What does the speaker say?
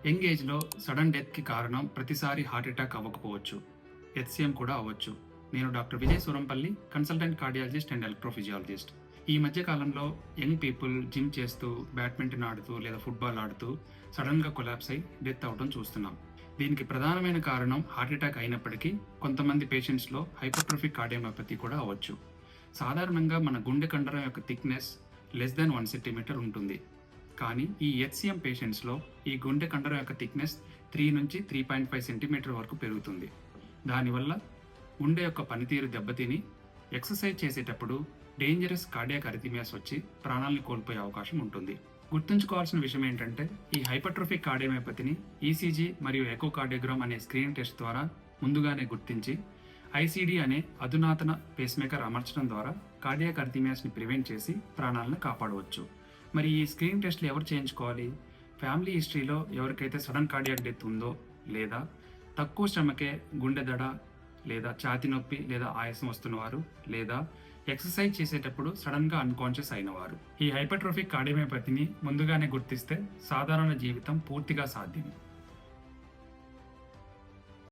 Young ఏజ్‌లో sudden డెత్‌కి కారణం ప్రతిసారి హార్ట్ అటాక్ అవ్వకపోవచ్చు. హెచ్‌సీఎం కూడా అవ్వచ్చు. నేను doctor Vijay Surampalli, consultant cardiologist and electrophysiologist. ఈ మధ్య కాలంలో యంగ్ పీపుల్ జిమ్ చేస్తూ, బ్యాడ్మింటన్ ఆడుతూ లేదా ఫుట్బాల్ ఆడుతూ సడన్‌గా కొలాప్స్ అయ్యి డెత్ అవ్వడం చూస్తున్నాం. దీనికి ప్రధానమైన కారణం హార్ట్ అటాక్ అయినప్పటికీ కొంతమంది పేషెంట్స్‌లో హైపర్ట్రోఫిక్ కార్డియోమయోపతి కూడా అవ్వచ్చు. సాధారణంగా మన గుండె కండరం యొక్క థిక్‌నెస్ లెస్ థాన్ 1 సెంటీమీటర్ ఉంటుంది. కానీ ఈ హెచ్‌సీఎం పేషెంట్స్‌లో ఈ గుండె కండరం యొక్క థిక్‌నెస్ 3 నుంచి 3.5 సెంటీమీటర్ వరకు పెరుగుతుంది. దానివల్ల గుండె యొక్క పనితీరు దెబ్బతిని ఎక్సర్సైజ్ చేసేటప్పుడు డేంజరస్ కార్డియాక్ అరిథిమియాస్ వచ్చి ప్రాణాలను కోల్పోయే అవకాశం ఉంటుంది. గుర్తుంచుకోవాల్సిన విషయం ఏంటంటే ఈ హైపర్ట్రోఫిక్ కార్డియోమయోపతిని ఈసీజీ మరియు ఎకోకార్డియోగ్రామ్ అనే స్క్రీనింగ్ టెస్ట్ ద్వారా ముందుగానే గుర్తించి ఐసీడీ అనే అధునాతన పేస్మేకర్ అమర్చడం ద్వారా కార్డియాక్ అరిథిమియాస్ని ప్రివెంట్ చేసి ప్రాణాలను కాపాడవచ్చు. మరి ఈ స్క్రీనింగ్ టెస్ట్లు ఎవరు చేయించుకోవాలి? ఫ్యామిలీ హిస్టరీలో ఎవరికైతే సడన్ కార్డియాక్ డెత్ ఉందో, లేదా తక్కువ శ్రమకే గుండె దడ లేదా ఛాతీ నొప్పి లేదా ఆయాసం వస్తున్నవారు, లేదా ఎక్సర్సైజ్ చేసేటప్పుడు సడన్గా అన్కాన్షియస్ అయినవారు. ఈ హైపర్ట్రోఫిక్ కార్డియోమయోపతిని ముందుగానే గుర్తిస్తే సాధారణ జీవితం పూర్తిగా సాధ్యం.